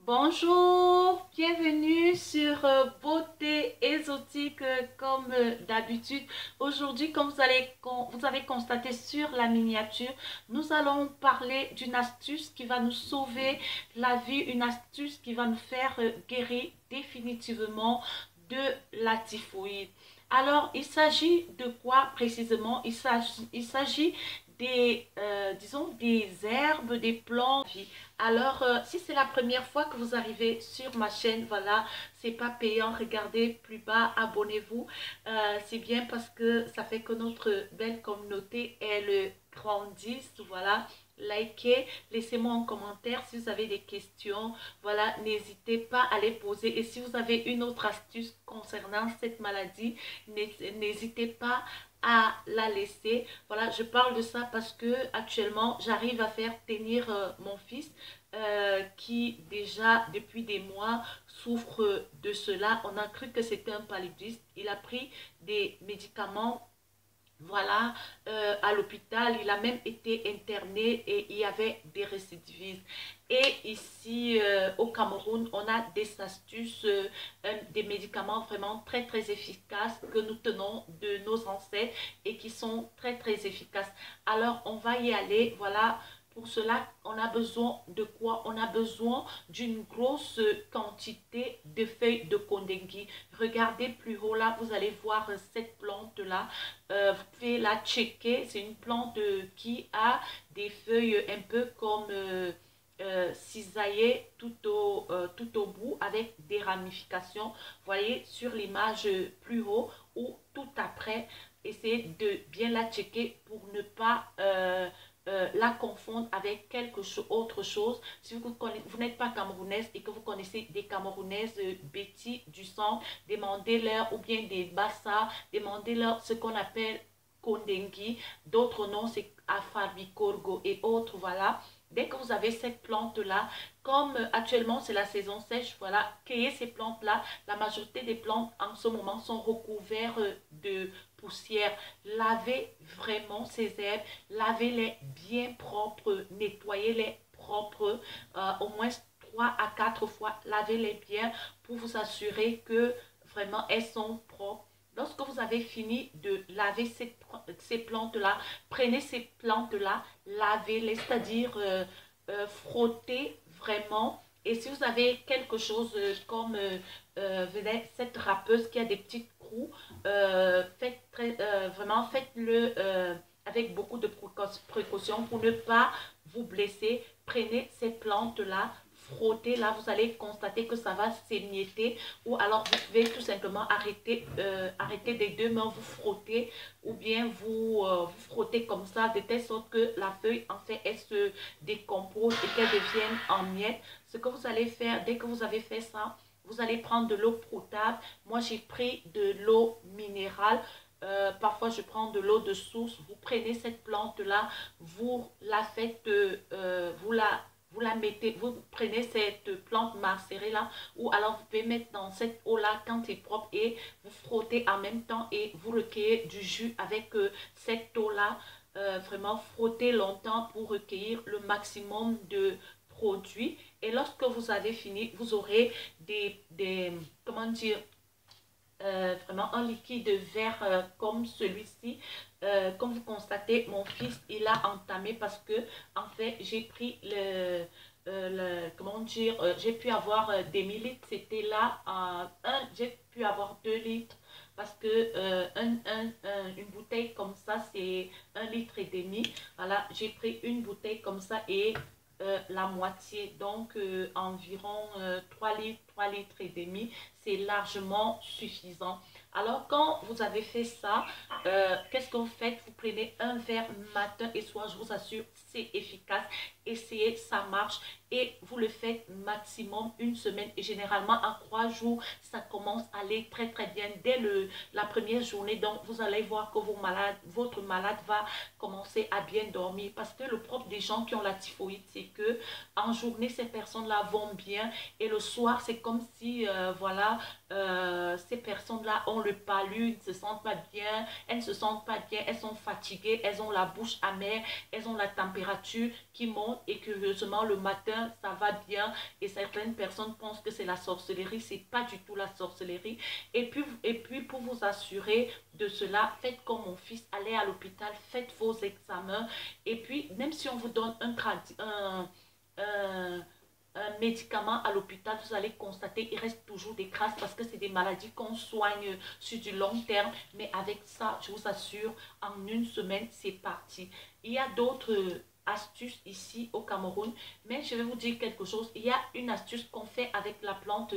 Bonjour, bienvenue sur Beauté Exotique comme d'habitude. Aujourd'hui, comme vous avez constaté sur la miniature, nous allons parler d'une astuce qui va nous sauver la vie, une astuce qui va nous faire guérir définitivement de la typhoïde. Alors, il s'agit de quoi précisément? Il s'agit disons, des herbes, des plantes. Alors, si c'est la première fois que vous arrivez sur ma chaîne, voilà, c'est pas payant, regardez plus bas, abonnez-vous. C'est bien parce que ça fait que notre belle communauté, elle grandisse, voilà. Likez, laissez-moi un commentaire si vous avez des questions, voilà, n'hésitez pas à les poser. Et si vous avez une autre astuce concernant cette maladie, n'hésitez pas à la laisser. Voilà, je parle de ça parce que actuellement, j'arrive à faire tenir mon fils qui déjà depuis des mois souffre de cela. On a cru que c'était un paludisme. Il a pris des médicaments, voilà, à l'hôpital. Il a même été interné et il y avait des récidivistes. Et ici au Cameroun, on a des astuces, des médicaments vraiment très très efficaces que nous tenons de nos ancêtres et qui sont très très efficaces. Alors on va y aller, voilà. Pour cela, on a besoin de quoi? On a besoin d'une grosse quantité de feuilles de kondengui. Regardez plus haut là, vous allez voir cette plante-là. Vous pouvez la checker. C'est une plante qui a des feuilles un peu comme cisaillées tout au bout avec des ramifications. Vous voyez sur l'image plus haut ou tout après. Essayez de bien la checker pour ne pas la confondre avec autre chose. Si vous n'êtes pas camerounaise et que vous connaissez des camerounaises Betty du sang, demandez-leur, ou bien des Bassa, demandez-leur ce qu'on appelle Kondengui. D'autres noms, c'est Afabicorgo et autres, voilà. Dès que vous avez cette plante-là, comme actuellement c'est la saison sèche, voilà, cueillez ces plantes-là. La majorité des plantes en ce moment sont recouvertes de poussière. Lavez vraiment ces herbes, lavez-les bien propres, nettoyez-les propres, au moins 3 à 4 fois, lavez-les bien pour vous assurer que vraiment elles sont propres. Lorsque vous avez fini de laver ces plantes-là, prenez ces plantes-là, lavez-les, c'est-à-dire frottez vraiment. Et si vous avez quelque chose comme cette râpeuse qui a des petites trous, vraiment faites-le avec beaucoup de précautions pour ne pas vous blesser. Prenez ces plantes-là, frottez là, vous allez constater que ça va s'émietter, ou alors vous pouvez tout simplement arrêter des deux mains, vous frottez, ou bien vous frottez comme ça de telle sorte que la feuille en fait elle se décompose et qu'elle devienne en miettes. Ce que vous allez faire dès que vous avez fait ça, vous allez prendre de l'eau potable. Moi, j'ai pris de l'eau minérale. Parfois, je prends de l'eau de source. Vous prenez cette plante-là, vous la faites, vous la mettez, vous prenez cette plante macérée là, ou alors vous pouvez mettre dans cette eau-là quand c'est propre et vous frottez en même temps et vous recueillez du jus avec cette eau-là. Vraiment frotter longtemps pour recueillir le maximum de produits. Et lorsque vous avez fini, vous aurez comment dire, vraiment un liquide vert comme celui-ci. Comme vous constatez, mon fils, il a entamé parce que, en fait, j'ai pris comment dire, j'ai pu avoir des millilitres, c'était là, j'ai pu avoir 2 litres parce que une bouteille comme ça, c'est 1,5 litre. Voilà, j'ai pris une bouteille comme ça et la moitié, donc environ 3 litres, 3,5 litres, c'est largement suffisant. Alors quand vous avez fait ça, qu'est-ce que vous faites? Vous prenez un verre matin et soir, je vous assure, c'est efficace. Essayez, ça marche et vous le faites maximum une semaine et généralement en 3 jours, ça commence à aller très très bien dès la première journée. Donc vous allez voir que votre malade va commencer à bien dormir parce que le propre des gens qui ont la typhoïde, c'est que en journée, ces personnes-là vont bien et le soir, c'est comme si, voilà, ces personnes-là ont le palu, ne se sentent pas bien, elles ne se sentent pas bien, elles sont fatiguées, elles ont la bouche amère, elles ont la température température qui monte et curieusement le matin ça va bien et certaines personnes pensent que c'est la sorcellerie, c'est pas du tout la sorcellerie. Et puis pour vous assurer de cela, faites comme mon fils, allez à l'hôpital, faites vos examens et puis même si on vous donne un un médicament à l'hôpital, vous allez constater il reste toujours des traces parce que c'est des maladies qu'on soigne sur du long terme. Mais avec ça, je vous assure, en une semaine, c'est parti. Il y a d'autres astuces ici au Cameroun, mais je vais vous dire quelque chose. Il y a une astuce qu'on fait avec la plante,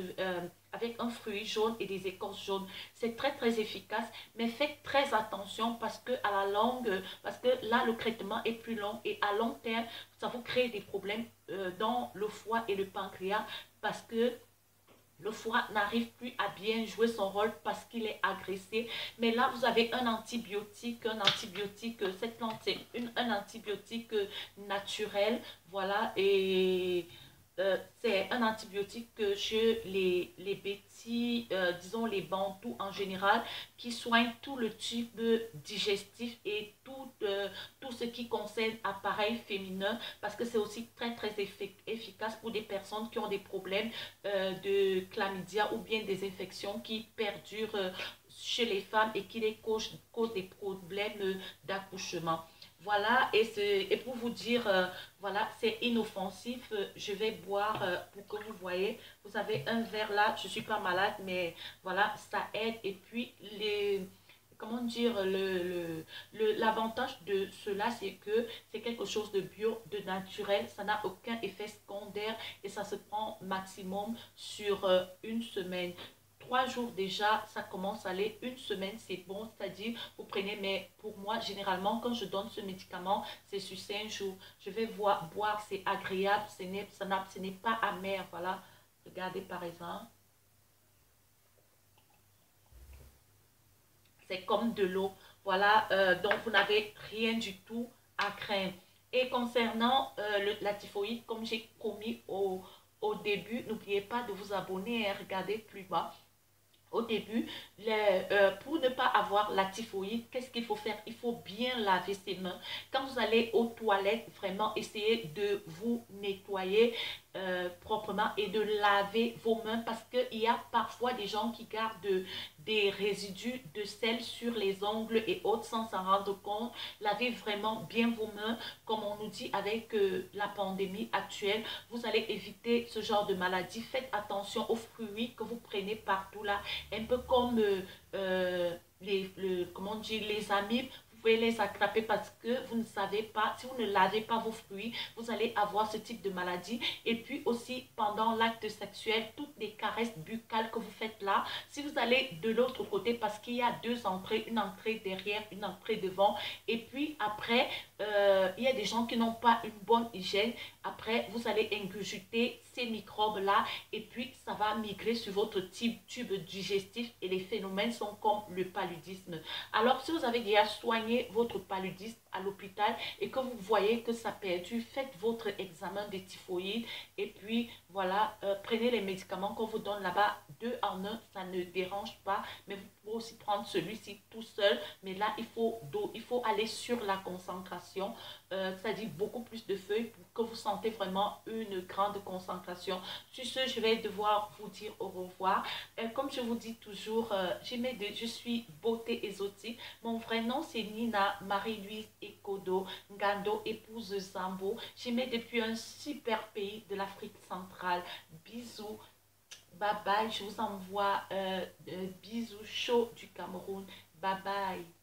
avec un fruit jaune et des écorces jaunes. C'est très très efficace, mais faites très attention parce que à la longue, parce que là le traitement est plus long et à long terme, ça vous crée des problèmes dans le foie et le pancréas parce que le foie n'arrive plus à bien jouer son rôle parce qu'il est agressé. Mais là, vous avez un antibiotique, cette plante, c'est un antibiotique naturel, voilà, et c'est un antibiotique que chez les petits, disons les bantous en général, qui soigne tout le tube digestif et tout ce qui concerne appareil féminin, parce que c'est aussi très très efficace pour des personnes qui ont des problèmes de chlamydia ou bien des infections qui perdurent chez les femmes et qui les causent des problèmes d'accouchement. Voilà, et pour vous dire, voilà, c'est inoffensif. Je vais boire pour que vous voyez. Vous avez un verre là, je ne suis pas malade, mais voilà, ça aide. Et puis, comment dire, l'avantage de cela, c'est que c'est quelque chose de bio, de naturel. Ça n'a aucun effet secondaire et ça se prend maximum sur une semaine. 3 jours déjà, ça commence à aller. Une semaine, c'est bon, c'est-à-dire vous prenez, mais pour moi, généralement, quand je donne ce médicament, c'est sur 5 jours. Je vais boire, c'est agréable, ce n'est pas amer, voilà. Regardez par exemple, c'est comme de l'eau, voilà, donc vous n'avez rien du tout à craindre. Et concernant la typhoïde, comme j'ai promis au début, n'oubliez pas de vous abonner et regarder plus bas. Au début, pour ne pas avoir la typhoïde, qu'est-ce qu'il faut faire? Il faut bien laver ses mains. Quand vous allez aux toilettes, vraiment essayez de vous nettoyer proprement et de laver vos mains parce qu'il y a parfois des gens qui gardent des résidus de sel sur les ongles et autres sans s'en rendre compte. Lavez vraiment bien vos mains, comme on nous dit avec la pandémie actuelle. Vous allez éviter ce genre de maladie. Faites attention aux fruits que vous prenez partout là, un peu comme comment dire, les amibes. Vous pouvez les attraper parce que vous ne savez pas, si vous ne lavez pas vos fruits, vous allez avoir ce type de maladie. Et puis aussi, pendant l'acte sexuel, toutes les caresses buccales que vous faites là, si vous allez de l'autre côté, parce qu'il y a deux entrées, une entrée derrière, une entrée devant, et puis après, il y a des gens qui n'ont pas une bonne hygiène. Après, vous allez ingurgiter ces microbes-là, et puis ça va migrer sur votre tube digestif, et les phénomènes sont comme le paludisme. Alors, si vous avez déjà soigné votre paludisme à l'hôpital et que vous voyez que ça perdu, faites votre examen de typhoïde et puis voilà, prenez les médicaments qu'on vous donne là-bas, 2 en 1, ça ne dérange pas, mais vous pouvez aussi prendre celui-ci tout seul, mais là il faut aller sur la concentration, c'est-à-dire beaucoup plus de feuilles pour que vous sentez vraiment une grande concentration. Sur ce, je vais devoir vous dire au revoir. Comme je vous dis toujours, je suis beauté exotique. Mon vrai nom c'est Nina Marie-Louise Ekodo Ngando, épouse Zambo. J'aimais depuis un super pays de l'Afrique centrale. Bisous, bye bye. Je vous envoie bisous chauds du Cameroun. Bye bye.